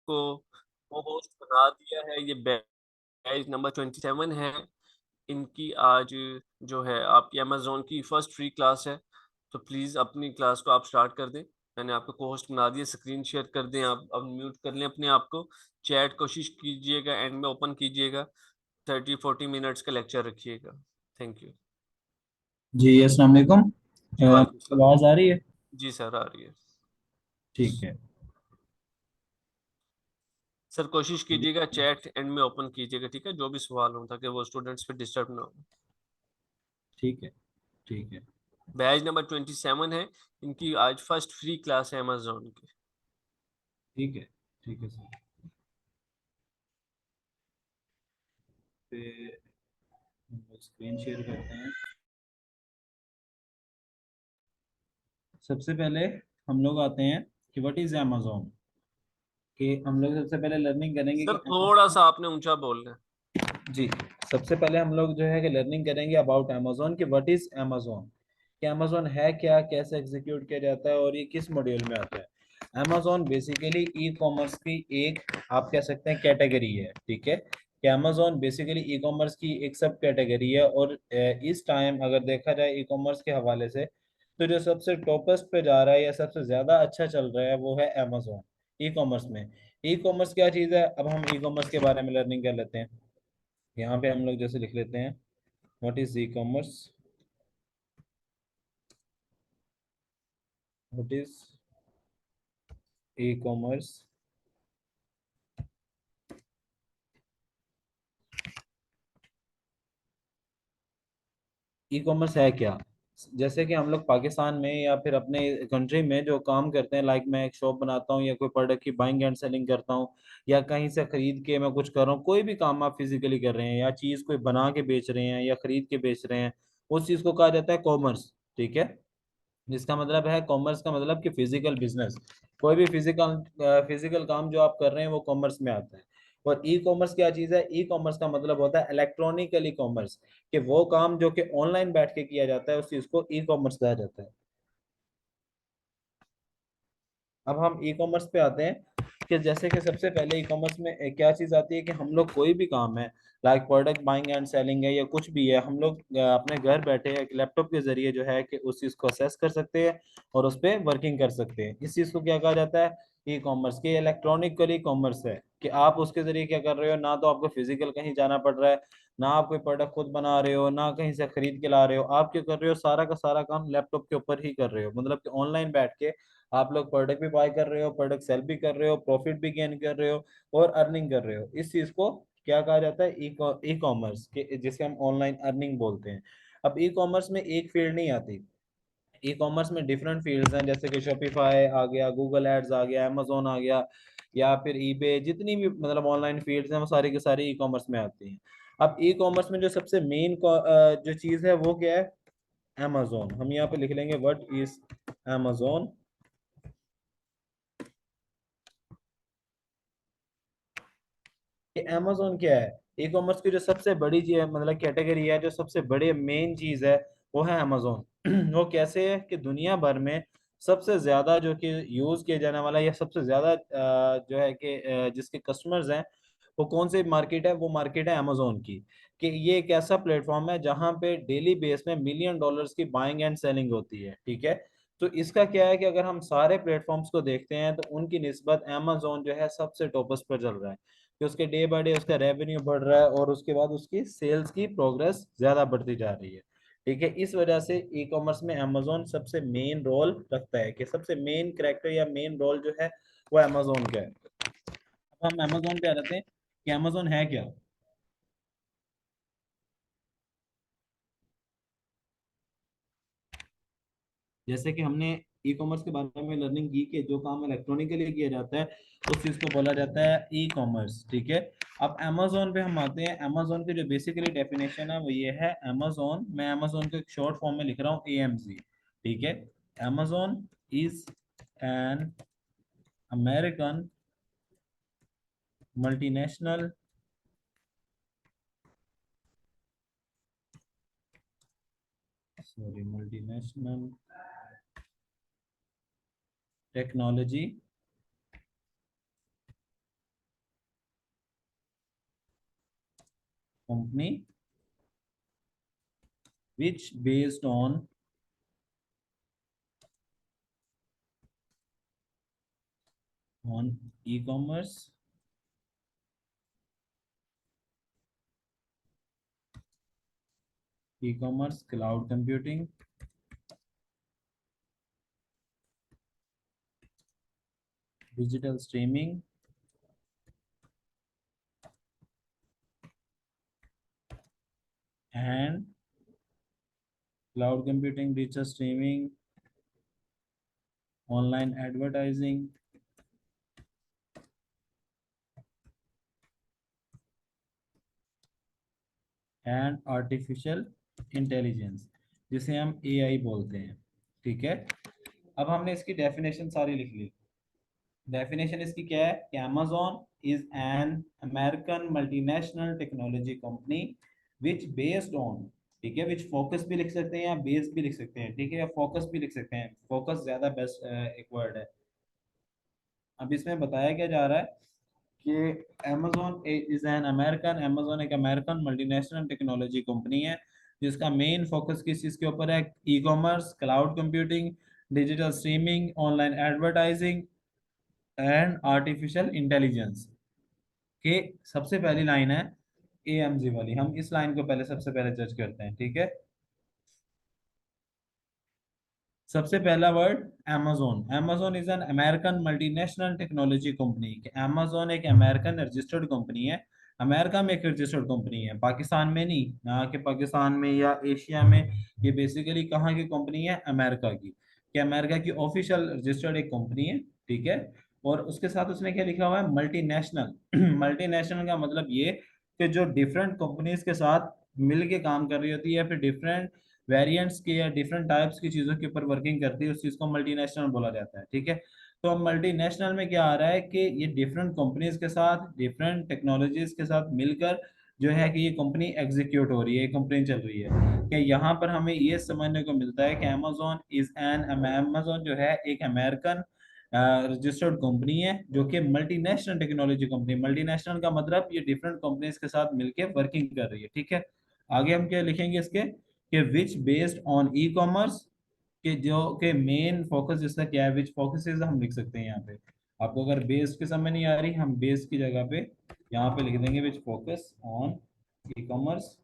आपको वो होस्ट बना दिया है। ये बैच नंबर 27 है। इनकी आज जो है आपकी अमेजोन की फर्स्ट फ्री क्लास है। तो प्लीज़ अपनी क्लास को आप स्टार्ट कर दें। मैंने आपको को होस्ट बना दिया, स्क्रीन शेयर कर दें, आप अब म्यूट कर लें अपने आप को। चैट कोशिश कीजिएगा एंड में ओपन कीजिएगा। 30-40 मिनट्स का लेक्चर रखिएगा। Thank you. जी अस्सलाम वालेकुम। जी वालेकुम सलाम। आवाज़ आ रही है? जी सर आ रही है। ठीक है। सर कोशिश कीजिएगा चैट एंड में ओपन कीजिएगा, ठीक है, जो भी सवाल हो ताकि वो स्टूडेंट्स पे डिस्टर्ब ना हो। ठीक है। ठीक है। बैच नंबर 27 है। इनकी आज फर्स्ट फ्री क्लास है अमेजोन की। ठीक है। ठीक है सर। पे स्क्रीन शेयर करते हैं। सबसे पहले हम लोग आते हैं कि व्हाट इज अमेजोन। कि हम लोग सबसे पहले लर्निंग करेंगे कि सर थोड़ा सा आपने ऊंचा बोलना है। जी, सबसे पहले हम लोग जो है कि लर्निंग करेंगे अबाउट अमेजोन कि व्हाट इज अमेजोन। कि अमेजोन है क्या, कैसे एग्जीक्यूट किया जाता है और ये किस मॉड्यूल में आता है। अमेजोन बेसिकली ई कॉमर्स की एक, आप कह सकते हैं, कैटेगरी है। ठीक है, कि अमेजोन बेसिकली ई कॉमर्स की एक सब कैटेगरी है। और इस टाइम अगर देखा जाए ई कॉमर्स के हवाले से, तो जो सबसे टॉपेस्ट पे जा रहा है या सबसे ज्यादा अच्छा चल रहा है वो है अमेजोन ई कॉमर्स में। ई कॉमर्स क्या चीज़ है, अब हम ई कॉमर्स के बारे में लर्निंग कर लेते हैं। यहाँ पे हम लोग जैसे लिख लेते हैं what is e commerce. What is e commerce. E commerce है क्या। जैसे कि हम लोग पाकिस्तान में या फिर अपने कंट्री में जो काम करते हैं, लाइक मैं एक शॉप बनाता हूँ या कोई प्रोडक्ट की बाइंग एंड सेलिंग करता हूँ, या कहीं से खरीद के मैं कुछ कर रहा हूँ, कोई भी काम आप फिजिकली कर रहे हैं या चीज़ कोई बना के बेच रहे हैं या खरीद के बेच रहे हैं, उस चीज़ को कहा जाता है कॉमर्स। ठीक है, जिसका मतलब है कॉमर्स का मतलब कि फिजिकल बिजनेस। कोई भी फिजिकल काम जो आप कर रहे हैं वो कॉमर्स में आता है। और ई कॉमर्स क्या चीज़ है, ई कॉमर्स का मतलब होता है इलेक्ट्रॉनिकल ई कॉमर्स। कि वो काम जो कि ऑनलाइन बैठ के किया जाता है उस चीज को ई कॉमर्स कहा जाता है। अब हम ई कॉमर्स पे आते हैं कि जैसे कि सबसे पहले ई कॉमर्स में क्या चीज़ आती है कि हम लोग कोई भी काम है, like product buying and selling है या कुछ भी है, हम लोग अपने घर बैठे एक लैपटॉप के जरिए जो है कि उस चीज़ को असेस कर सकते हैं और उस पर वर्किंग कर सकते हैं। इस चीज़ को क्या कहा जाता है, ई कॉमर्स। की इलेक्ट्रॉनिकली कॉमर्स है कि आप उसके जरिए क्या कर रहे हो, ना तो आपको फिजिकल कहीं जाना पड़ रहा है, ना आप कोई प्रोडक्ट खुद बना रहे हो, ना कहीं से खरीद के ला रहे हो, आप क्या कर रहे हो, सारा का सारा काम लैपटॉप के ऊपर ही कर रहे हो। मतलब कि ऑनलाइन बैठ के आप लोग प्रोडक्ट भी बाय कर रहे हो, प्रोडक्ट सेल भी कर रहे हो, प्रॉफिट भी गेन कर रहे हो और अर्निंग कर रहे हो। इस चीज को क्या कहा जाता है, ई कॉमर्स के, जिसे हम ऑनलाइन अर्निंग बोलते हैं। अब ई कॉमर्स में एक फील्ड नहीं आती, ई कॉमर्स में डिफरेंट फील्ड्स हैं। जैसे कि शॉपिफाई आ गया, गूगल एड्स आ गया, अमेजोन आ गया, या फिर ईबे, जितनी भी मतलब ऑनलाइन फील्ड्स हैं वो सारी की सारी ई कॉमर्स में आती हैं। अब ई कॉमर्स में जो सबसे मेन जो चीज़ है वो क्या है, अमेजोन। हम यहाँ पे लिख लेंगे व्हाट इज अमेजोन। कि अमेजोन क्या है, ई कॉमर्स की जो सबसे बड़ी चीज मतलब कैटेगरी है, जो सबसे बड़े मेन चीज है वो है अमेजोन। वो कैसे है कि दुनिया भर में सबसे ज्यादा जो कि यूज किया जाने वाला या सबसे ज्यादा जो है कि जिसके कस्टमर्स हैं, वो कौन सी मार्केट है, वो मार्केट है अमेजोन की। कि ये एक ऐसा प्लेटफॉर्म है जहां पे डेली बेस में मिलियन डॉलर्स की बाइंग एंड सेलिंग होती है। ठीक है, तो इसका क्या है कि अगर हम सारे प्लेटफॉर्म्स को देखते हैं तो उनकी निस्बत अमेजोन जो है सबसे टॉपर्स पर चल रहा है। कि उसके डे बाय डे उसका रेवेन्यू बढ़ रहा है और उसके बाद उसकी सेल्स की प्रोग्रेस ज्यादा बढ़ती जा रही है। ठीक है, इस वजह से ई कॉमर्स में अमेजोन सबसे मेन रोल रखता है। कि सबसे मेन करेक्टर या मेन रोल जो है वो अमेजोन का है। अब हम अमेजोन पे आ जाते हैं कि अमेजोन है क्या। जैसे कि हमने ई कॉमर्स के बारे में लर्निंग की कि जो काम इलेक्ट्रॉनिकली किया जाता है उस चीज को बोला जाता है ई कॉमर्स। ठीक है, अब अमेजोन पे हम आते हैं। अमेजोन की जो बेसिकली डेफिनेशन है वो ये है, अमेजोन, मैं अमेजोन को एक शॉर्ट फॉर्म में लिख रहा हूँ, एएमजी। ठीक है, Amazon is an American multinational multinational technology company which based on e-commerce, cloud computing, digital streaming, and digital streaming, online advertising, and artificial intelligence, जिसे हम एआई बोलते हैं। ठीक है, अब हमने इसकी डेफिनेशन सारी लिख ली। डेफिनेशन इसकी क्या है कि Amazon is an American multinational technology company which based on, ठीक है, विच फोकस भी लिख सकते हैं या बेस्ड भी लिख सकते हैं, ठीक है, या फोकस भी लिख सकते हैं, फोकस ज्यादा बेस्ट एक वर्ड है। अब इसमें बताया क्या जा रहा है कि अमेजोन एक अमेरिकन मल्टीनेशनल टेक्नोलॉजी कंपनी है जिसका मेन फोकस किस चीज के ऊपर है, e commerce, cloud computing, digital streaming, online advertising and artificial intelligence. के सबसे पहली लाइन है एएमजी वाली, हम इस लाइन को पहले सबसे पहले जज करते हैं। ठीक है, सबसे पहला word amazon। amazon is an American multinational technology company. amazon एक अमेरिकन रजिस्टर्ड कंपनी है, अमेरिका में एक रजिस्टर्ड कंपनी है, पाकिस्तान में नहीं। यहाँ के पाकिस्तान में या एशिया में, ये बेसिकली कहाँ की कंपनी है, अमेरिका की, कि अमेरिका की ऑफिशियल रजिस्टर्ड एक कंपनी है। ठीक है, और उसके साथ उसने क्या लिखा हुआ है, मल्टीनेशनल। मल्टीनेशनल का मतलब ये कि जो डिफरेंट कंपनीज के साथ मिल के काम कर रही होती है, फिर डिफरेंट वेरिएंट्स की या डिफरेंट टाइप्स की चीज़ों के ऊपर वर्किंग करती है, उस चीज़ को मल्टीनेशनल बोला जाता है। ठीक है, तो अब मल्टीनेशनल में क्या आ रहा है कि ये डिफरेंट कंपनीज के साथ, डिफरेंट टेक्नोलॉजीज के साथ मिलकर जो है कि ये कंपनी एग्जीक्यूट हो रही है, ये कंपनी चल रही है। कि यहाँ पर हमें ये समझने को मिलता है कि अमेजोन जो है एक अमेरिकन रजिस्टर्ड कंपनी है जो कि मल्टीनेशनल टेक्नोलॉजी कंपनी, मल्टीनेशनल का मतलब ये डिफरेंट कंपनीज के साथ मिलकर वर्किंग कर रही है। ठीक है, आगे हम क्या लिखेंगे इसके कि विच बेस्ड ऑन ई कॉमर्स, के जो के मेन फोकस जिसका क्या है, विच फोकसेस हम लिख सकते हैं यहाँ पे। आपको अगर बेस्ड की समझ नहीं आ रही, हम बेस्ड की जगह पे यहाँ पे लिख देंगे which focus on e commerce,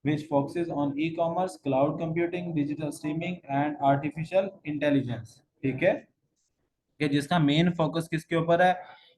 which focuses on e-commerce, cloud computing, digital streaming and artificial intelligence। ठीक है, कि जिसका मेन फोकस किसके ऊपर है,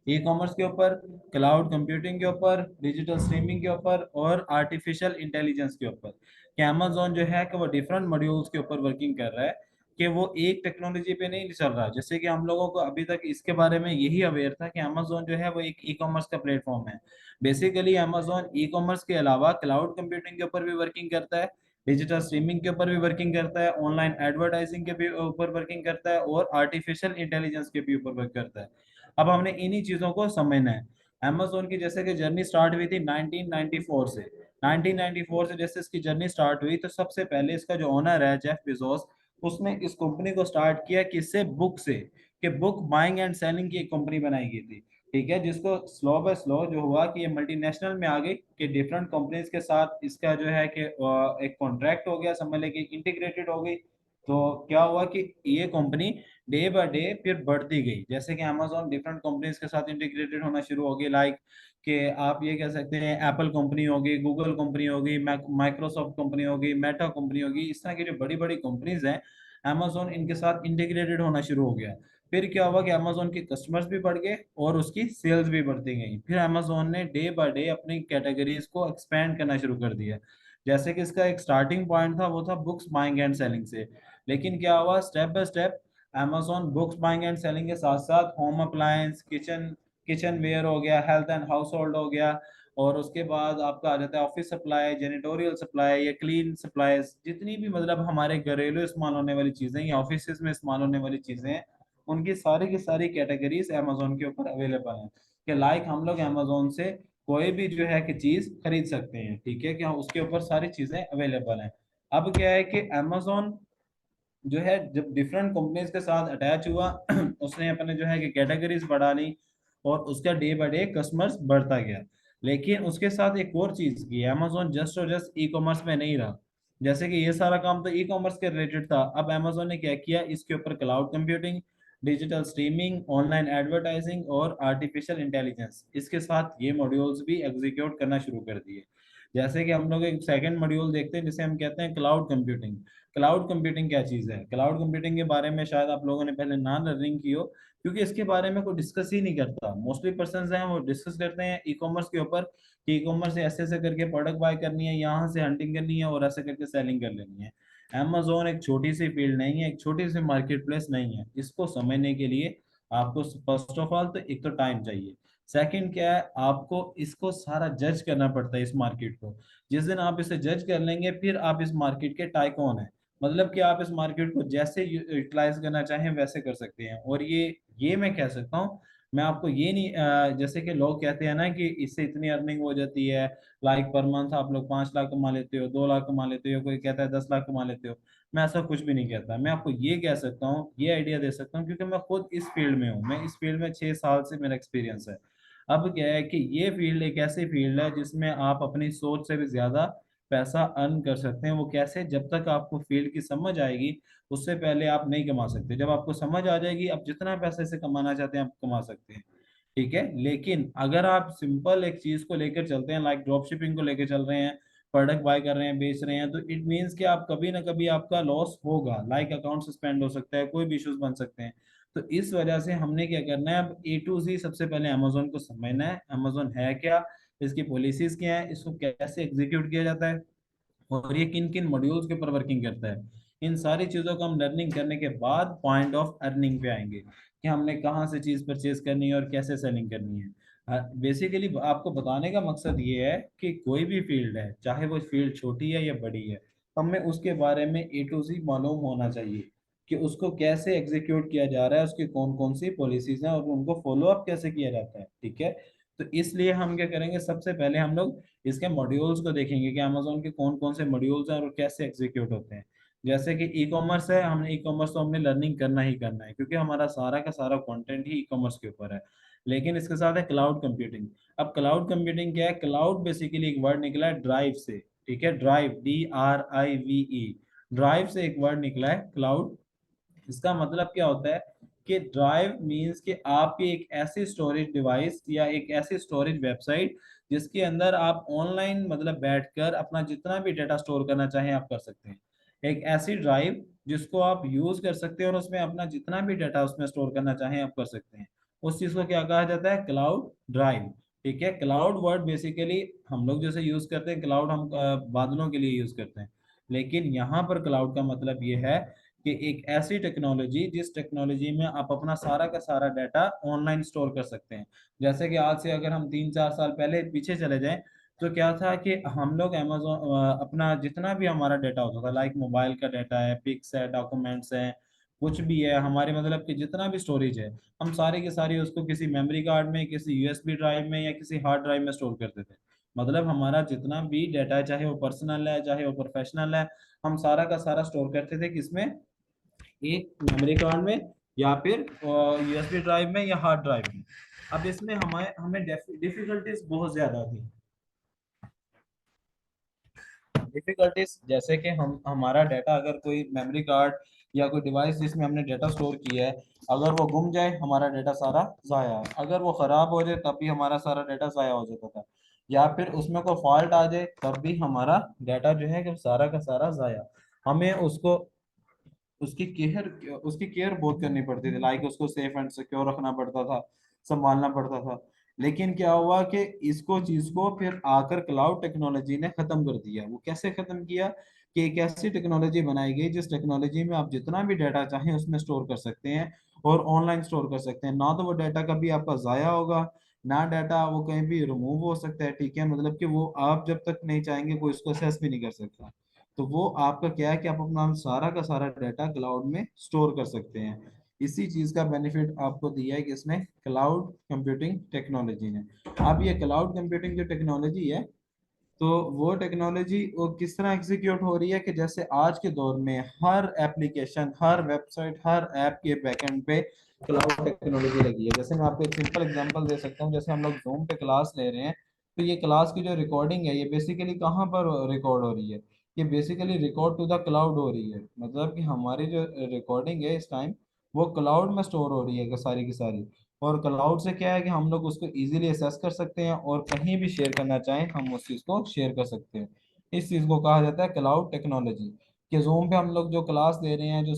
ई कॉमर्स के ऊपर, क्लाउड कंप्यूटिंग के ऊपर, डिजिटल स्ट्रीमिंग के ऊपर और आर्टिफिशियल इंटेलिजेंस के ऊपर। कि अमेजोन जो है कि वो डिफरेंट मॉड्यूल्स के ऊपर वर्किंग कर रहा है, कि वो एक टेक्नोलॉजी पे नहीं चल रहा। जैसे कि हम लोगों को अभी तक इसके बारे में यही अवेयर था कि अमेजोन जो है वो एक ई कॉमर्स का प्लेटफॉर्म है। बेसिकली अमेजोन ई कॉमर्स के अलावा क्लाउड कंप्यूटिंग के ऊपर भी वर्किंग करता है, डिजिटल स्ट्रीमिंग के ऊपर भी वर्किंग करता है, ऑनलाइन एडवर्टाइजिंग के भी ऊपर वर्किंग करता है और आर्टिफिशियल इंटेलिजेंस के भी ऊपर वर्क करता है। अब हमने इन्हीं चीजों को समझना है। अमेजोन की जैसे कि जर्नी स्टार्ट हुई थी 1994 से। 1994 से जैसे इसकी जर्नी स्टार्ट हुई तो सबसे पहले इसका जो ओनर है जेफ बेजोस, उसने इस कंपनी को स्टार्ट किया किससे, बुक से, कि बुक बाइंग एंड सेलिंग की एक कंपनी बनाई गई थी। ठीक है, जिसको स्लो बाय स्लो जो हुआ कि ये मल्टीनेशनल में आ गई, कि डिफरेंट कंपनीज के साथ इसका जो है कि एक कॉन्ट्रैक्ट हो गया, समझ लेके इंटीग्रेटेड हो गई। तो क्या हुआ कि ये कंपनी डे बाय डे फिर बढ़ती गई, जैसे कि अमेजोन डिफरेंट कंपनीज के साथ इंटीग्रेटेड होना शुरू हो गई। लाइक कि आप ये कह सकते हैं एप्पल कंपनी होगी, गूगल कंपनी होगी, माइक्रोसॉफ्ट कंपनी होगी, मेटा कंपनी होगी, इस तरह की जो बड़ी बड़ी कंपनीज हैं, अमेजोन इनके साथ इंटीग्रेटेड होना शुरू हो गया। फिर क्या हुआ कि अमेजोन के कस्टमर्स भी बढ़ गए और उसकी सेल्स भी बढ़ती गई। फिर अमेजोन ने डे बाय डे अपनी कैटेगरीज को एक्सपेंड करना शुरू कर दिया। जैसे कि इसका एक स्टार्टिंग पॉइंट था, वो था बुक्स बाइंग एंड सेलिंग से। लेकिन क्या हुआ, step by step Amazon books buying and selling के साथ साथ home appliance, kitchen kitchenware हो गया, हेल्थ एंड हाउस होल्ड हो गया, और उसके बाद आपका आ जाता है ऑफिस सप्लाई, जेनिटोरियल सप्लाई या क्लीन सप्लाईज, जितनी भी मतलब हमारे घरेलू इस्तेमाल होने वाली चीजें या ऑफिस में इस्तेमाल होने वाली चीजें हैं, उनकी सारी की सारी कैटेगरीज अमेजोन के ऊपर अवेलेबल हैं। कि लाइक हम लोग अमेजोन से कोई भी जो है कि चीज खरीद सकते हैं। ठीक है, कि हाँ, उसके ऊपर सारी चीजें अवेलेबल हैं। अब क्या है कि अमेजोन जो है जब डिफरेंट कंपनीज के साथ अटैच हुआ उसने अपने जो है कि कैटेगरीज बढ़ा ली और उसका डे बाय डे कस्टमर्स बढ़ता गया। लेकिन उसके साथ एक और चीज की, अमेजोन जस्ट और जस्ट ई कॉमर्स में नहीं रहा। जैसे कि ये सारा काम तो ई कॉमर्स के रिलेटेड था, अब अमेजोन ने क्या किया, इसके ऊपर cloud computing, digital streaming, online advertising और आर्टिफिशियल इंटेलिजेंस, इसके साथ ये मॉड्यूल्स भी एग्जीक्यूट करना शुरू कर दिए। जैसे कि हम लोग एक सेकंड मॉड्यूल देखते हैं जिसे हम कहते हैं क्लाउड कंप्यूटिंग। क्लाउड कंप्यूटिंग क्या चीज़ है? क्लाउड कंप्यूटिंग के बारे में शायद आप लोगों ने पहले ना लर्निंग की हो, क्योंकि इसके बारे में कोई डिस्कस ही नहीं करता। मोस्टली पर्सन हैं वो डिस्कस करते हैं ई कॉमर्स के ऊपर कि ई कॉमर्स से ऐसे ऐसे करके प्रोडक्ट बाय करनी है, यहाँ से हंटिंग करनी है और ऐसे करके सेलिंग कर लेनी है। अमेजोन एक छोटी सी फील्ड नहीं है, एक छोटी सी मार्केट प्लेस नहीं है। इसको समझने के लिए आपको फर्स्ट ऑफ ऑल तो एक तो टाइम चाहिए। सेकंड क्या है, आपको इसको सारा जज करना पड़ता है इस मार्केट को। जिस दिन आप इसे जज कर लेंगे फिर आप इस मार्केट के टाइकॉन हैं। मतलब कि आप इस मार्केट को जैसे यूटिलाइज करना चाहें वैसे कर सकते हैं। और ये मैं कह सकता हूँ, मैं आपको ये नहीं जैसे कि लोग कहते हैं ना कि इससे इतनी अर्निंग हो जाती है, लाइक पर मंथ आप लोग 5 लाख कमा लेते हो, 2 लाख कमा लेते हो, कोई कहता है 10 लाख कमा लेते हो। मैं ऐसा कुछ भी नहीं कहता। मैं आपको ये कह सकता हूँ, ये आइडिया दे सकता हूँ, क्योंकि मैं खुद इस फील्ड में हूँ। मैं इस फील्ड में 6 साल से मेरा एक्सपीरियंस है। अब क्या है कि ये फील्ड एक ऐसी फील्ड है जिसमें आप अपनी सोच से भी ज्यादा पैसा अर्न कर सकते हैं। वो कैसे? जब तक आपको फील्ड की समझ आएगी उससे पहले आप नहीं कमा सकते। जब आपको समझ आ जाएगी आप जितना पैसे से कमाना चाहते हैं आप कमा सकते हैं। ठीक है। लेकिन अगर आप सिंपल एक चीज को लेकर चलते हैं, लाइक ड्रॉप शिपिंग को लेकर चल रहे हैं, प्रोडक्ट बाय कर रहे हैं, बेच रहे हैं, तो इट मीन्स कि आप कभी ना कभी आपका लॉस होगा, लाइक अकाउंट सस्पेंड हो सकता है, कोई भी इश्यूज बन सकते हैं। तो इस वजह से हमने क्या करना है, अब ए टू जी सबसे पहले अमेजोन को समझना है। अमेजोन है क्या, इसकी पॉलिसीज क्या है, इसको कैसे एग्जीक्यूट किया जाता है, और ये किन किन मॉड्यूल्स के ऊपर वर्किंग करता है। इन सारी चीज़ों को हम लर्निंग करने के बाद पॉइंट ऑफ अर्निंग पे आएंगे कि हमने कहाँ से चीज़ परचेज करनी है और कैसे सेलिंग करनी है। बेसिकली आपको बताने का मकसद ये है कि कोई भी फील्ड है, चाहे वो फील्ड छोटी है या बड़ी है, हमें उसके बारे में ए टू जी मालूम होना चाहिए कि उसको कैसे एग्जीक्यूट किया जा रहा है, उसकी कौन कौन सी पॉलिसीज हैं और उनको फॉलो अप कैसे किया जाता है। ठीक है। तो इसलिए हम क्या करेंगे, सबसे पहले हम लोग इसके मॉड्यूल्स को देखेंगे कि अमेजोन के कौन कौन से मॉड्यूल्स हैं और कैसे एग्जीक्यूट होते हैं। जैसे कि ई कॉमर्स है, हमने ई कॉमर्स तो हमने लर्निंग करना ही करना है, क्योंकि हमारा सारा का सारा कंटेंट ही ई कॉमर्स के ऊपर है। लेकिन इसके साथ है क्लाउड कंप्यूटिंग। अब क्लाउड कंप्यूटिंग क्या है? क्लाउड बेसिकली एक वर्ड निकला है ड्राइव से। ठीक है, ड्राइव, DRIVE, ड्राइव से एक वर्ड निकला है क्लाउड। इसका मतलब क्या होता है कि ड्राइव मींस कि आपकी एक ऐसी स्टोरेज डिवाइस या एक ऐसी स्टोरेज वेबसाइट जिसके अंदर आप ऑनलाइन मतलब बैठकर अपना जितना भी डाटा स्टोर करना चाहें आप कर सकते हैं। एक ऐसी ड्राइव जिसको आप यूज कर सकते हैं और उसमें अपना जितना भी डाटा उसमें स्टोर करना चाहें आप कर सकते हैं। उस चीज को क्या कहा जाता है? Cloud drive. ठीक है। क्लाउड वर्ड बेसिकली हम लोग जैसे यूज करते हैं क्लाउड, हम बादलों के लिए यूज करते हैं। लेकिन यहाँ पर क्लाउड का मतलब ये है कि एक ऐसी टेक्नोलॉजी जिस टेक्नोलॉजी में आप अपना सारा का सारा डाटा ऑनलाइन स्टोर कर सकते हैं। जैसे कि आज से अगर हम 3-4 साल पहले पीछे चले जाएं तो क्या था कि हम लोग अमेजोन अपना जितना भी हमारा डाटा होता था, लाइक मोबाइल का डाटा है, पिक्स है, डॉक्यूमेंट्स है, कुछ भी है हमारे, मतलब कि जितना भी स्टोरेज है, हम सारी की सारी उसको किसी मेमोरी कार्ड में, किसी यूएसबी ड्राइव में या किसी हार्ड ड्राइव में स्टोर करते थे। मतलब हमारा जितना भी डाटा है, चाहे वो पर्सनल है चाहे वो प्रोफेशनल है, हम सारा का सारा स्टोर करते थे किसमें? एक मेमोरी कार्ड में या फिर यूएसबी ड्राइव में या हार्ड ड्राइव में। अब इसमें हमें हमें डिफिकल्टीज बहुत ज्यादा थी। डिफिकल्टीज जैसे कि हम हमारा डाटा अगर कोई मेमोरी कार्ड या कोई डिवाइस जिसमें हमने डाटा स्टोर किया है, अगर वो गुम जाए हमारा डाटा सारा जाया है, अगर वो खराब हो जाए तब भी हमारा सारा डाटा जाया हो जाता था, या फिर उसमें कोई फॉल्ट आ जाए तब भी हमारा डाटा जो है कि सारा का सारा जाया। हमें उसको उसकी केयर बहुत करनी पड़ती थी, लाइक उसको सेफ एंड सिक्योर रखना पड़ता था, संभालना पड़ता था। लेकिन क्या हुआ कि इसको चीज को फिर आकर क्लाउड टेक्नोलॉजी ने खत्म कर दिया। वो कैसे खत्म किया कि एक ऐसी टेक्नोलॉजी बनाई गई जिस टेक्नोलॉजी में आप जितना भी डाटा चाहें उसमें स्टोर कर सकते हैं और ऑनलाइन स्टोर कर सकते हैं। ना तो वो डाटा कभी आपका जाया होगा, ना डाटा वो कहीं भी रिमूव हो सकता है। ठीक है, मतलब कि वो आप जब तक नहीं चाहेंगे कोई उसको एक्सेस भी नहीं कर सकता। तो वो आपका क्या है कि आप अपना सारा का सारा डाटा क्लाउड में स्टोर कर सकते हैं। इसी चीज का बेनिफिट आपको दिया है कि इसने क्लाउड कंप्यूटिंग टेक्नोलॉजी ने। अब ये क्लाउड कंप्यूटिंग जो टेक्नोलॉजी है तो वो टेक्नोलॉजी वो किस तरह एग्जीक्यूट हो रही है कि जैसे आज के दौर में हर एप्लीकेशन, हर वेबसाइट, हर ऐप के बैकएंड पे क्लाउड टेक्नोलॉजी लगी है। जैसे मैं आपको एक सिंपल एग्जांपल दे सकता हूँ, जैसे हम लोग जूम पे क्लास ले रहे हैं, तो ये क्लास की जो रिकॉर्डिंग है ये बेसिकली कहाँ पर रिकॉर्ड हो रही है? ये basically record to the cloud हो रही है। मतलब कि हमारी जो रिकॉर्डिंग है इस टाइम वो क्लाउड में स्टोर हो रही है कि सारी की सारी। और क्लाउड से क्या है कि हम लोग उसको इजीली एक्सेस कर सकते हैं और कहीं भी शेयर करना चाहें हम उस चीज़ को शेयर कर सकते हैं। इस चीज़ को कहा जाता है क्लाउड टेक्नोलॉजी। कि जूम पे हम लोग जो क्लास दे रहे हैं, जो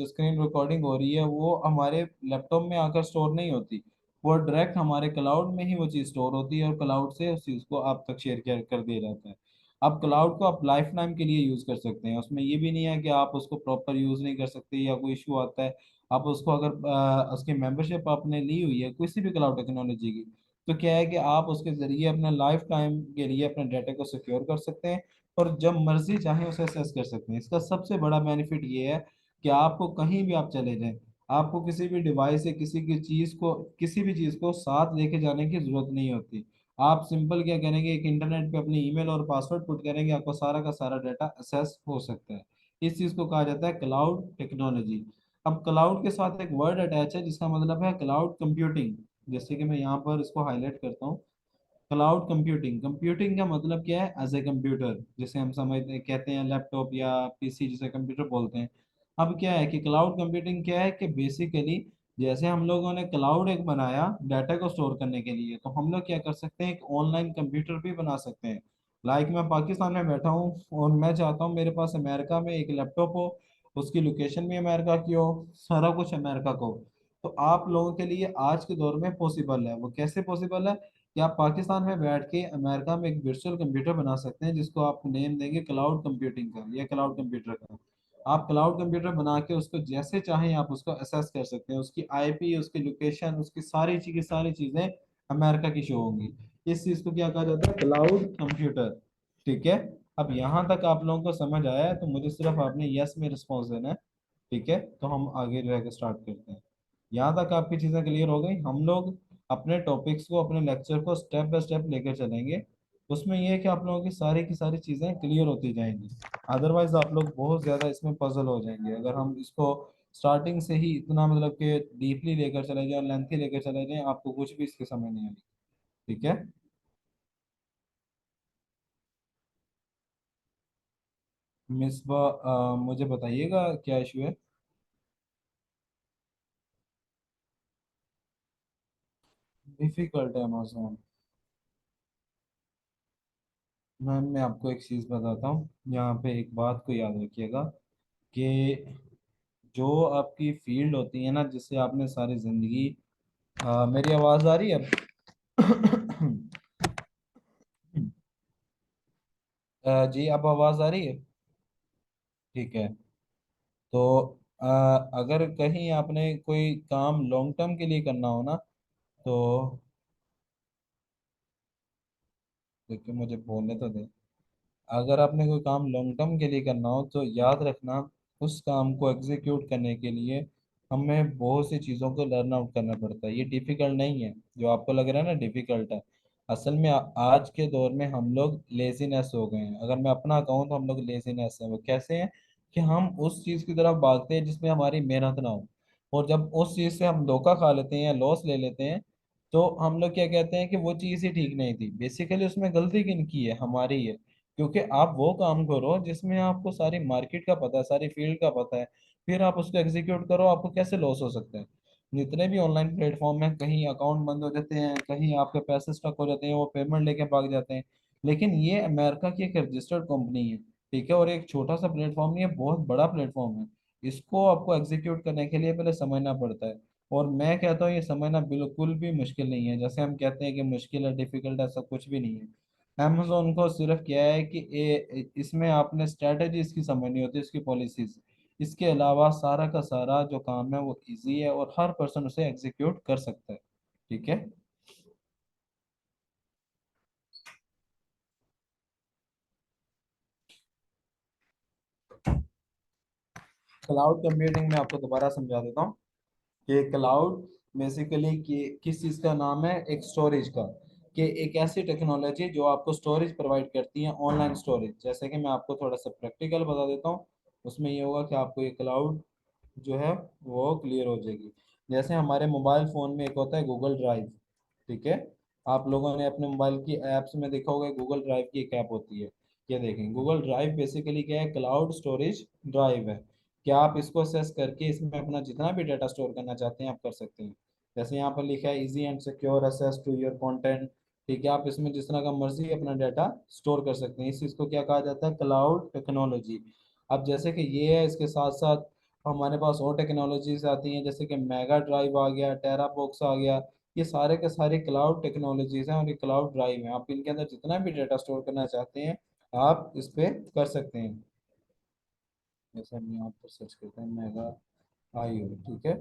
स्क्रीन रिकॉर्डिंग हो रही है वो हमारे लैपटॉप में आकर स्टोर नहीं होती, वो डायरेक्ट हमारे क्लाउड में ही वो चीज़ स्टोर होती है और क्लाउड से उस चीज़ को आप तक शेयर कर दिया जाता है। अब क्लाउड को आप लाइफ टाइम के लिए यूज़ कर सकते हैं, उसमें ये भी नहीं है कि आप उसको प्रॉपर यूज़ नहीं कर सकते या कोई इशू आता है। आप उसको अगर उसकी मेंबरशिप आपने ली हुई है किसी भी क्लाउड टेक्नोलॉजी की, तो क्या है कि आप उसके ज़रिए अपने लाइफ टाइम के लिए अपने डाटा को सिक्योर कर सकते हैं और जब मर्जी चाहें उसे एक्सेस कर सकते हैं। इसका सबसे बड़ा बेनिफिट ये है कि आपको कहीं भी आप चले जाएं, आपको किसी भी डिवाइस से किसी भी चीज़ को साथ लेके जाने की जरूरत नहीं होती। आप सिंपल क्या करेंगे, एक इंटरनेट पे अपनी ईमेल और पासवर्ड पुट करेंगे, आपको सारा का सारा डाटा एक्सेस हो सकता है। इस चीज़ को कहा जाता है क्लाउड टेक्नोलॉजी। अब क्लाउड के साथ एक वर्ड अटैच है जिसका मतलब है क्लाउड कंप्यूटिंग। जैसे कि मैं यहाँ पर इसको हाईलाइट करता हूँ। क्लाउड कंप्यूटिंग, कंप्यूटिंग का मतलब क्या है? एज ए कंप्यूटर, जिसे हम समझते कहते हैं लैपटॉप या पीसी, जिसे कंप्यूटर बोलते हैं। अब क्या है कि क्लाउड कंप्यूटिंग क्या है कि बेसिकली जैसे हम लोगों ने क्लाउड एक बनाया डाटा को स्टोर करने के लिए, तो हम लोग क्या कर सकते हैं, एक ऑनलाइन कंप्यूटर भी बना सकते हैं। लाइक मैं पाकिस्तान में बैठा हूँ और मैं चाहता हूँ मेरे पास अमेरिका में एक लैपटॉप हो, उसकी लोकेशन भी अमेरिका की हो, सारा कुछ अमेरिका को हो। तो आप लोगों के लिए आज के दौर में पॉसिबल है। वो कैसे पॉसिबल है कि आप पाकिस्तान में बैठ के अमेरिका में एक वर्चुअल कंप्यूटर बना सकते हैं जिसको आप नेम देंगे क्लाउड कंप्यूटिंग का या क्लाउड कंप्यूटर का। आप क्लाउड कंप्यूटर बना के उसको जैसे चाहें आप उसको असेस कर सकते हैं, उसकी आईपी, उसकी लोकेशन, उसकी सारी चीज़ें अमेरिका की शो होंगी। इस चीज़ को क्या कहा जाता है? Cloud computer. ठीक है। अब यहाँ तक आप लोगों को समझ आया है तो मुझे सिर्फ आपने यस में रिस्पॉन्स देना है। ठीक है, तो हम आगे जो है स्टार्ट करते हैं। यहाँ तक आपकी चीज़ें क्लियर हो गई। हम लोग अपने टॉपिक्स को, अपने लेक्चर को स्टेप बाय स्टेप लेकर चलेंगे। उसमें यह है कि आप लोगों की सारी चीज़ें क्लियर होती जाएंगी। अदरवाइज आप लोग बहुत ज़्यादा इसमें पजल हो जाएंगे अगर हम इसको स्टार्टिंग से ही इतना मतलब कि डीपली लेकर चले जाएं, लेंथी लेकर चले जाएं, आपको कुछ भी इसके समझ नहीं आएगी। ठीक है। मुझे बताइएगा क्या इशू है। डिफिकल्ट है अमेजोन? मैम मैं आपको एक चीज़ बताता हूँ, यहाँ पे एक बात को याद रखिएगा कि जो आपकी फील्ड होती है ना जिससे आपने सारी जिंदगी मेरी आवाज़ आ रही है अब? जी अब आवाज़ आ रही है? ठीक है। तो अ, अगर कहीं आपने कोई काम लॉन्ग टर्म के लिए करना हो ना, तो देखिए मुझे बोलने तो दें। अगर आपने कोई काम लॉन्ग टर्म के लिए करना हो तो याद रखना, उस काम को एग्जीक्यूट करने के लिए हमें बहुत सी चीज़ों को लर्न आउट करना पड़ता है। ये डिफिकल्ट नहीं है जो आपको लग रहा है ना डिफिकल्ट है। असल में आज के दौर में हम लोग लेजीनेस हो गए हैं। अगर मैं अपना कहूँ तो हम लोग लेजीनेस है। वो कैसे हैं कि हम उस चीज़ की तरफ भागते हैं जिसमें हमारी मेहनत ना हो, और जब उस चीज़ से हम धोखा खा लेते हैं या लॉस ले लेते हैं तो हम लोग क्या कहते हैं कि वो चीज़ ही ठीक नहीं थी। बेसिकली उसमें गलती किन की है? हमारी है। क्योंकि आप वो काम करो जिसमें आपको सारी मार्केट का पता है, सारी फील्ड का पता है, फिर आप उसको एग्जीक्यूट करो, आपको कैसे लॉस हो सकता है? जितने भी ऑनलाइन प्लेटफॉर्म हैं, कहीं अकाउंट बंद हो जाते हैं, कहीं आपके पैसे स्टक हो जाते हैं, वो पेमेंट लेके भाग जाते हैं। लेकिन ये अमेरिका की एक रजिस्टर्ड कंपनी है। ठीक है, और एक छोटा सा प्लेटफॉर्म नहीं है, बहुत बड़ा प्लेटफॉर्म है। इसको आपको एग्जीक्यूट करने के लिए पहले समझना पड़ता है। और मैं कहता हूँ ये समझना बिल्कुल भी मुश्किल नहीं है। जैसे हम कहते हैं कि मुश्किल है, डिफिकल्ट है, सब कुछ भी नहीं है। अमेजोन को सिर्फ क्या है कि इसमें आपने स्ट्रेटेजी इसकी समझनी होती है, इसकी पॉलिसीज। इसके अलावा सारा का सारा जो काम है वो इजी है और हर पर्सन उसे एग्जीक्यूट कर सकता है। ठीक है। क्लाउड कंप्यूटिंग में आपको दोबारा समझा देता हूँ कि क्लाउड बेसिकली किस चीज़ का नाम है? एक स्टोरेज का। कि एक ऐसी टेक्नोलॉजी जो आपको स्टोरेज प्रोवाइड करती है, ऑनलाइन स्टोरेज। जैसे कि मैं आपको थोड़ा सा प्रैक्टिकल बता देता हूँ। उसमें ये होगा कि आपको ये क्लाउड जो है वो क्लियर हो जाएगी। जैसे हमारे मोबाइल फ़ोन में एक होता है गूगल ड्राइव, ठीक है। आप लोगों ने अपने मोबाइल की ऐप्स में देखा होगा गूगल ड्राइव की एक ऐप होती है। ये देखें, गूगल ड्राइव बेसिकली क्या है, क्लाउड स्टोरेज ड्राइव है। क्या आप इसको एक्सेस करके इसमें अपना जितना भी डाटा स्टोर करना चाहते हैं आप कर सकते हैं। जैसे यहाँ पर लिखा है easy and secure access to your content. ठीक है, आप इसमें जिस तरह का मर्जी अपना डाटा स्टोर कर सकते हैं। इस चीज़ को क्या कहा जाता है, क्लाउड टेक्नोलॉजी। अब जैसे कि ये है, इसके साथ साथ हमारे पास और टेक्नोलॉजीज आती हैं, जैसे कि मेगा ड्राइव आ गया, टेरा बॉक्स आ गया। ये सारे के सारे क्लाउड टेक्नोलॉजीज हैं और ये क्लाउड ड्राइव हैं। आप इनके अंदर जितना भी डाटा स्टोर करना चाहते हैं आप इस पे कर सकते हैं। जैसे हम यहाँ पर सर्च करते हैं मेगा आईओ, ठीक है।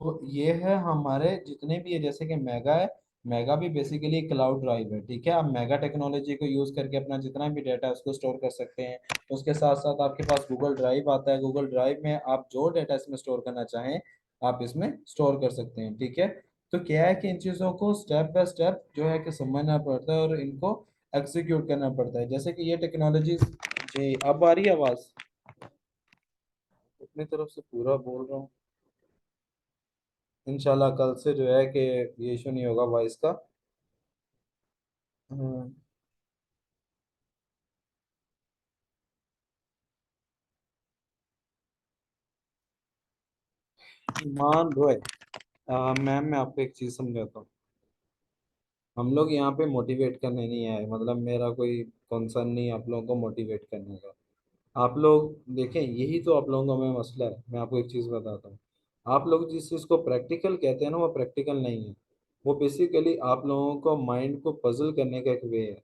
तो ये है हमारे जितने भी है, जैसे कि मेगा है। मेगा भी बेसिकली क्लाउड ड्राइव है, ठीक है। आप मेगा टेक्नोलॉजी को यूज करके अपना जितना भी डाटा है उसको स्टोर कर सकते हैं। उसके साथ साथ आपके पास गूगल ड्राइव आता है। गूगल ड्राइव में आप जो डाटा इसमें स्टोर करना चाहें आप इसमें स्टोर कर सकते हैं, ठीक है। तो क्या है कि इन चीज़ों को स्टेप बाय स्टेप जो है कि समझना पड़ता है और इनको एग्जीक्यूट करना पड़ता है। जैसे कि ये टेक्नोलॉजी जी, अब आ रही है आवाज़? अपनी तरफ से पूरा बोल रहा हूँ। इंशाल्लाह कल से जो है कि ये इशू नहीं होगा वॉइस का। हम्म, ईमान रोय। मैम मैं आपको एक चीज़ समझाता हूँ। हम लोग यहाँ पे मोटिवेट करने नहीं आए, मतलब मेरा कोई कंसर्न नहीं है आप लोगों को मोटिवेट करने का। आप लोग देखें, यही तो आप लोगों का में मसला है। मैं आपको एक चीज़ बताता हूँ। आप लोग जिस चीज़ को प्रैक्टिकल कहते हैं ना वो प्रैक्टिकल नहीं है। वो बेसिकली आप लोगों को माइंड को पजल करने का एक वे है,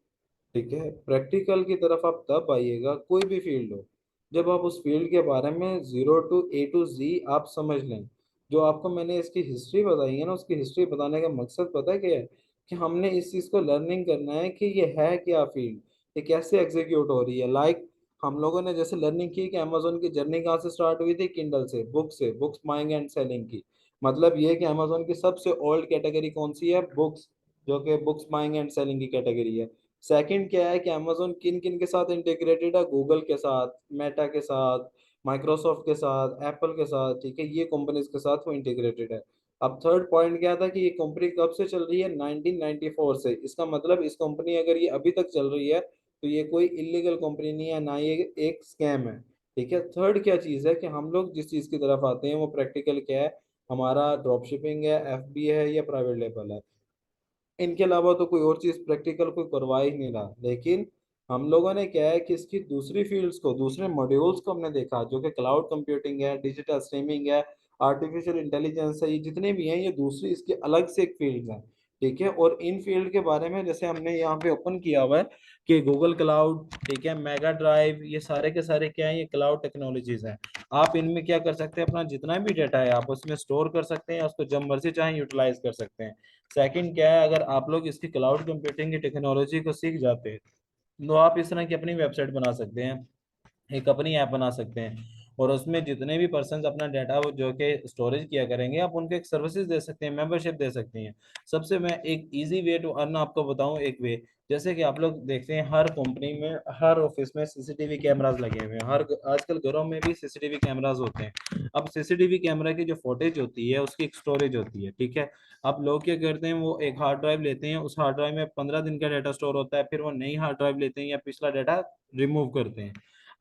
ठीक है। प्रैक्टिकल की तरफ आप तब आइएगा, कोई भी फील्ड हो, जब आप उस फील्ड के बारे में जीरो टू ए टू जी आप समझ लें। जो आपको मैंने इसकी हिस्ट्री बताई है ना, उसकी हिस्ट्री बताने का मकसद पता है क्या है, कि हमने इस चीज़ को लर्निंग करना है कि ये है क्या फील्ड, ये कैसे एग्जीक्यूट हो रही है। लाइक हम लोगों ने जैसे लर्निंग की कि अमेजोन की जर्नी कहाँ से स्टार्ट हुई थी, किंडल से, बुक्स बाइंग एंड सेलिंग की। मतलब ये कि अमेजोन की सबसे ओल्ड कैटेगरी कौन सी है, बुक्स, जो कि बुक्स बाइंग एंड सेलिंग की कैटेगरी है। सेकंड क्या है कि अमेजोन किन किन के साथ इंटीग्रेटेड है, गूगल के साथ, मेटा के साथ, माइक्रोसॉफ्ट के साथ, एप्पल के साथ, ठीक है। ये कंपनीज के साथ वो इंटीग्रेटेड है। अब थर्ड पॉइंट क्या था कि ये कंपनी कब से चल रही है, 1994 से। इसका मतलब इस कंपनी अगर ये अभी तक चल रही है तो ये कोई इलीगल कंपनी नहीं है, ना ये एक स्कैम है, ठीक है। थर्ड क्या चीज़ है कि हम लोग जिस चीज़ की तरफ आते हैं वो प्रैक्टिकल क्या है, हमारा ड्रॉप शिपिंग है, एफबी है या प्राइवेट लेबल है। इनके अलावा तो कोई और चीज प्रैक्टिकल कोई करवा ही नहीं रहा। लेकिन हम लोगों ने क्या है कि इसकी दूसरी फील्ड्स को, दूसरे मॉड्यूल्स को हमने देखा, जो कि क्लाउड कंप्यूटिंग है, डिजिटल स्ट्रीमिंग है, आर्टिफिशियल इंटेलिजेंस है, ये जितने भी हैं ये दूसरी इसके अलग से एक फील्ड है, ठीक है। और इन फील्ड के बारे में जैसे हमने यहाँ पे ओपन किया हुआ है कि गूगल क्लाउड, ठीक है, मेगा ड्राइव, ये सारे के सारे क्या है, ये क्लाउड टेक्नोलॉजीज हैं। आप इनमें क्या कर सकते हैं, अपना जितना भी डाटा है आप उसमें स्टोर कर सकते हैं, उसको जब मर्जी चाहे यूटिलाइज कर सकते हैं। सेकंड क्या है, अगर आप लोग इसकी क्लाउड कंप्यूटिंग की टेक्नोलॉजी को सीख जाते हैं तो आप इस तरह की अपनी वेबसाइट बना सकते हैं, एक अपनी ऐप बना सकते हैं। और उसमें जितने भी पर्सन अपना डाटा जो कि स्टोरेज किया करेंगे आप उनको एक सर्विसेज दे सकते हैं, मेंबरशिप दे सकते हैं। सबसे मैं एक इजी वे टू अर्न आपको बताऊं, एक वे, जैसे कि आप लोग देखते हैं हर कंपनी में, हर ऑफिस में सीसीटीवी कैमरास लगे हुए हैं, हर आजकल घरों में भी सीसीटीवी कैमरास होते हैं। अब सीसीटीवी कैमरा की जो फुटेज होती है उसकी एक स्टोरेज होती है, ठीक है। अब लोग क्या करते हैं, वो एक हार्ड ड्राइव लेते हैं, उस हार्ड ड्राइव में 15 दिन का डाटा स्टोर होता है, फिर वो नई हार्ड ड्राइव लेते हैं या पिछला डाटा रिमूव करते हैं।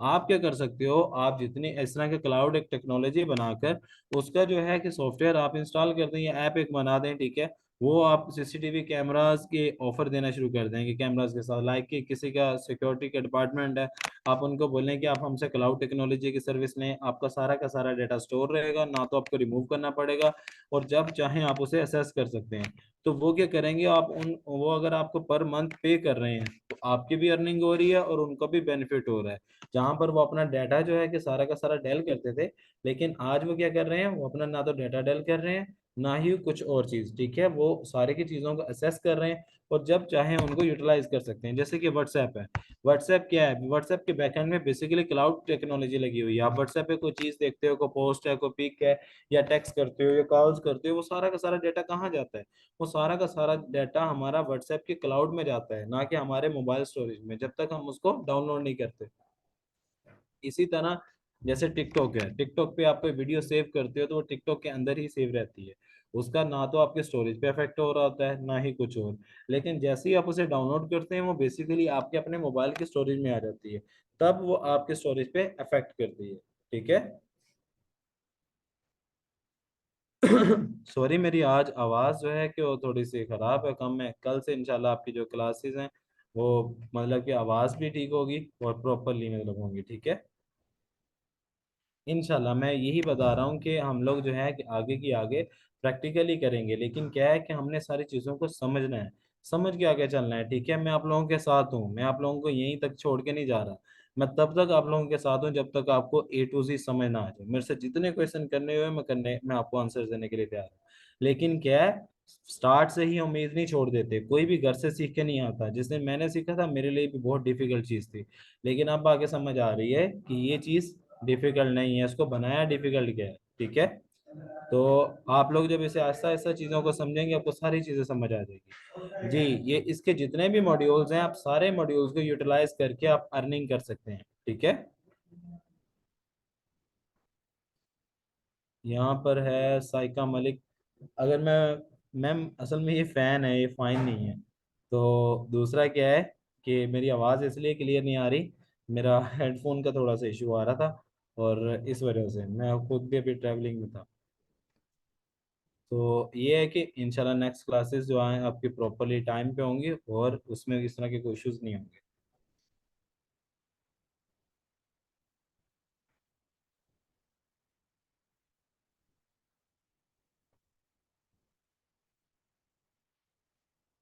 आप क्या कर सकते हो, आप जितनी इस तरह के क्लाउड एक टेक्नोलॉजी बनाकर उसका जो है कि सॉफ्टवेयर आप इंस्टॉल कर दें या ऐप एक बना दें, ठीक है। वो आप सीसीटीवी कैमरास के ऑफर देना शुरू कर देंगे कैमरास के साथ, लाइक कि किसी का सिक्योरिटी का डिपार्टमेंट है, आप उनको बोलें कि आप हमसे क्लाउड टेक्नोलॉजी की सर्विस लें, आपका सारा का सारा डाटा स्टोर रहेगा, ना तो आपको रिमूव करना पड़ेगा, और जब चाहें आप उसे एसेस कर सकते हैं। तो वो क्या करेंगे, आप उन वो अगर आपको पर मंथ पे कर रहे हैं तो आपकी भी अर्निंग हो रही है और उनको भी बेनिफिट हो रहा है। जहां पर वो अपना डाटा जो है कि सारा का सारा डेल करते थे, लेकिन आज वो क्या कर रहे हैं, वो अपना ना तो डाटा डेल कर रहे हैं, ना ही कुछ और चीज, ठीक है, वो सारे की चीजों को असेस कर रहे हैं और जब चाहे उनको यूटिलाइज कर सकते हैं। जैसे कि व्हाट्सएप है, व्हाट्सएप क्या है, व्हाट्सएप के बैकएंड में बेसिकली क्लाउड टेक्नोलॉजी लगी हुई है। आप व्हाट्सएप पे कोई चीज देखते हो, कोई पोस्ट है, कोई पिक है, या टेक्स्ट करते हो या कॉल्स करते हो, वो सारा का सारा डाटा कहाँ जाता है, वो सारा का सारा डाटा हमारा व्हाट्सएप के क्लाउड में जाता है, ना कि हमारे मोबाइल स्टोरेज में, जब तक हम उसको डाउनलोड नहीं करते। इसी तरह जैसे टिकटॉक है, टिकटॉक पे आप कोई वीडियो सेव करते हो तो वो टिकटॉक के अंदर ही सेव रहती है, उसका ना तो आपके स्टोरेज पे इफेक्ट हो रहा होता है ना ही कुछ और। लेकिन जैसे ही आप उसे डाउनलोड करते हैं वो बेसिकली आपके अपने मोबाइल के स्टोरेज में आ जाती है, तब वो आपके स्टोरेज पे इफेक्ट करती है, ठीक है। सॉरी, मेरी आज आवाज़ जो है कि वो थोड़ी सी ख़राब है, कम है। कल से इंशाल्लाह आपकी जो क्लासेस हैं वो मतलब कि आवाज़ भी ठीक होगी और प्रॉपरली मतलब होंगी, ठीक है। इंशाल्लाह मैं यही बता रहा हूँ कि हम लोग जो है कि आगे की आगे प्रैक्टिकली करेंगे, लेकिन क्या है कि हमने सारी चीज़ों को समझना है, समझ के आगे चलना है, ठीक है। मैं आप लोगों के साथ हूँ, मैं आप लोगों को यहीं तक छोड़ के नहीं जा रहा। मैं तब तक आप लोगों के साथ हूँ जब तक आपको ए टू जी समझ ना आ जाए। मेरे से जितने क्वेश्चन करने हुए मैं आपको आंसर देने के लिए तैयार हूँ। लेकिन क्या है, स्टार्ट से ही उम्मीद नहीं छोड़ देते, कोई भी घर से सीख के नहीं आता। जिसने मैंने सीखा था मेरे लिए भी बहुत डिफिकल्ट चीज़ थी, लेकिन अब आगे समझ आ रही है कि ये चीज़ डिफिकल्ट नहीं है, इसको बनाया डिफिकल्ट क्या है, ठीक है। तो आप लोग जब इसे आहिस्ता आहिस्ता चीज़ों को समझेंगे आपको सारी चीज़ें समझ आ जाएगी जी। ये इसके जितने भी मॉड्यूल्स हैं, आप सारे मॉड्यूल्स को यूटिलाइज करके आप अर्निंग कर सकते हैं, ठीक है। यहाँ पर है साइका मलिक। अगर मैम असल में ये फैन है, ये फाइन नहीं है। तो दूसरा क्या है कि मेरी आवाज़ इसलिए क्लियर नहीं आ रही, मेरा हेडफोन का थोड़ा सा इशू आ रहा था, और इस वजह से मैं खुद भी अभी ट्रैवलिंग में था। तो ये है कि इंशाल्लाह नेक्स्ट क्लासेस जो आए आपकी प्रॉपरली टाइम पे होंगी और उसमें इस तरह के कोई इश्यूज नहीं होंगे।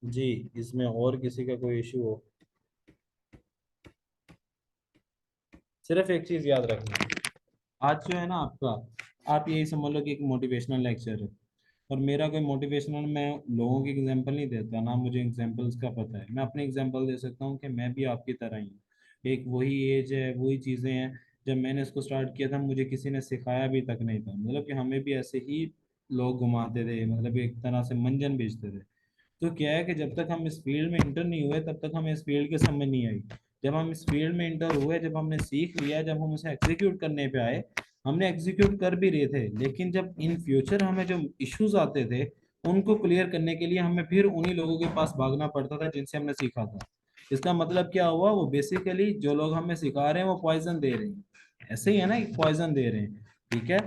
जी, इसमें और किसी का कोई इशू हो, सिर्फ एक चीज़ याद रखना, आज जो है ना आपका, आप यही समझ लो कि एक मोटिवेशनल लेक्चर है, और मेरा कोई मोटिवेशनल, मैं लोगों की एग्जांपल नहीं देता ना, मुझे एग्जांपल्स का पता है। मैं अपनी एग्जांपल दे सकता हूँ कि मैं भी आपकी तरह ही हूँ। एक वही एज है, वही चीज़ें हैं। जब मैंने इसको स्टार्ट किया था मुझे किसी ने सिखाया भी तक नहीं था, मतलब कि हमें भी ऐसे ही लोग घुमाते थे, मतलब एक तरह से मंजन बेचते थे। तो क्या है कि जब तक हम इस फील्ड में इंटर नहीं हुए तब तक हमें इस फील्ड की समझ नहीं आई। जब हम इस फील्ड में इंटर हुए, जब हमने सीख लिया, जब हम उसे एग्जीक्यूट करने पे आए, हमने एग्जीक्यूट कर भी रहे थे, लेकिन जब इन फ्यूचर हमें जो इश्यूज आते थे उनको क्लियर करने के लिए हमें फिर उन्हीं लोगों के पास भागना पड़ता था जिनसे हमने सीखा था। इसका मतलब क्या हुआ, वो बेसिकली जो लोग हमें सिखा रहे हैं वो पॉइजन दे रहे हैं, ऐसे ही है ना, पॉइजन दे रहे हैं, ठीक है।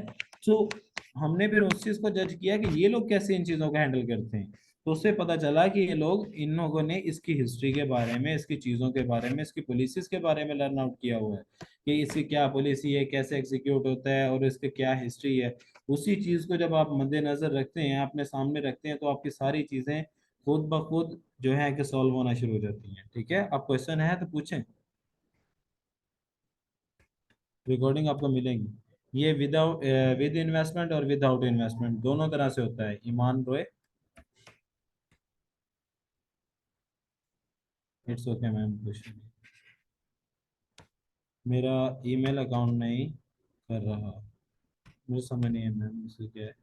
तो हमने फिर उस चीज को जज किया कि ये लोग कैसे इन चीजों को हैंडल करते हैं। तो उससे पता चला कि ये लोग, इन लोगों ने इसकी हिस्ट्री के बारे में, इसकी चीज़ों के बारे में, इसकी पॉलिसीज के बारे में लर्न आउट किया हुआ है कि इसकी क्या पॉलिसी है, कैसे एग्जीक्यूट होता है और इसकी क्या हिस्ट्री है। उसी चीज़ को जब आप मद्देनजर रखते हैं, अपने सामने रखते हैं, तो आपकी सारी चीज़ें खुद ब खुद जो है कि सॉल्व होना शुरू हो जाती हैं, ठीक है। आप क्वेश्चन है तो पूछें, रिकॉर्डिंग आपको मिलेंगी। ये विदाउट, विद इन्वेस्टमेंट और विदाउट इन्वेस्टमेंट दोनों तरह से होता है, ईमान रोए। इट्स ओके मैम, क्वेश्चन मेरा ईमेल अकाउंट नहीं कर रहा, मुझे समझ नहीं है मैम इससे क्या है।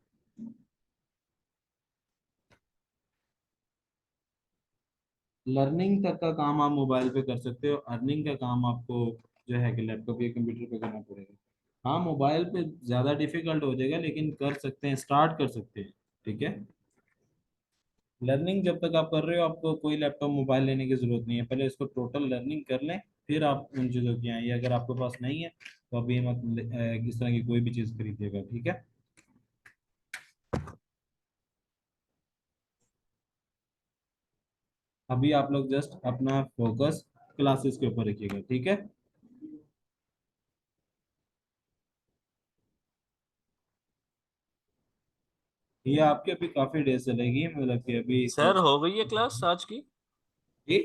लर्निंग तक का काम आप मोबाइल पे कर सकते हो, अर्निंग का काम आपको जो है कि लैपटॉप या कंप्यूटर पे करना पड़ेगा। हाँ, मोबाइल पे ज़्यादा डिफिकल्ट हो जाएगा, लेकिन कर सकते हैं, स्टार्ट कर सकते हैं, ठीक है। लर्निंग जब तक आप कर रहे हो आपको कोई लैपटॉप मोबाइल लेने की जरूरत नहीं है, पहले इसको टोटल लर्निंग कर लें, फिर आप उन चीज़ों की आएँ। अगर आपके पास नहीं है तो अभी मत इस तरह की कोई भी चीज़ खरीदिएगा, ठीक है। अभी आप लोग जस्ट अपना फोकस क्लासेस के ऊपर रखिएगा, ठीक है। ये आपकी अभी काफी डेज चलेगी, मतलब कि अभी सर हो गई है क्लास आज की? जी।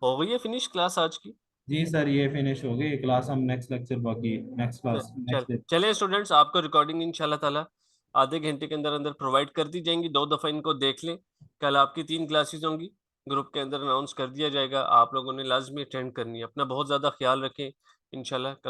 हो गई है फिनिश क्लास आज की? जी सर, ये फिनिश हो गई क्लास, हम नेक्स्ट लेक्चर बाकी नेक्स्ट क्लास चल नेक्स्ट डे। चले स्टूडेंट्स, आपको रिकॉर्डिंग इंशाल्लाह ताला आधे घंटे के अंदर अंदर प्रोवाइड कर दी जाएंगी। 2 दफ़ा इनको देख लें। कल आपकी 3 क्लासेस होंगी, ग्रुप के अंदर अनाउंस कर दिया जाएगा। आप लोगों ने लाजमी अटेंड करनी है। अपना बहुत ज़्यादा ख्याल रखें। इंशाल्लाह कल